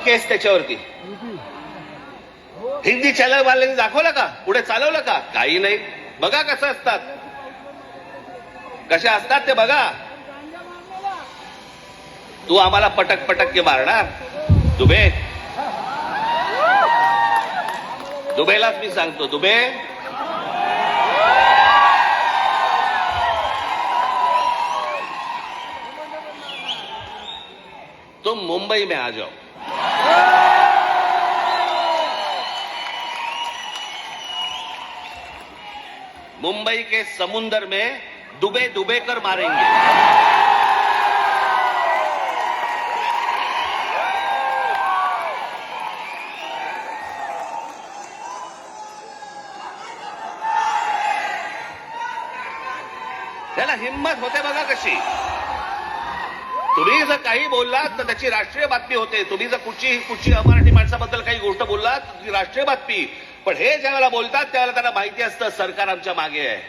केस त्याच्यावरती हिंदी चॅनल वाल्यांनी दाखवलं का? पुढे चालवलं का? काही नाही. बघा कसं असतात, कशा असतात ते बघा. तू आम्हाला पटक पटक के मारणार दुबे? दुबेलाच मी सांगतो, दुबे तुम मुंबई में आ जाओ. मुंबई के समुंदर में डुबे डुबे कर मारेंगे. त्याला हिंमत होते बघा कशी. तुम्ही जर काही बोललात तर त्याची राष्ट्रीय बातमी होते. तुम्ही जर कुठची अमराठी माणसाबद्दल काही गोष्ट बोललात ती राष्ट्रीय बातमी. पण हे ज्यावेळेला बोलतात त्यावेळेला त्यांना माहिती असतं सरकार आमच्या मागे आहे.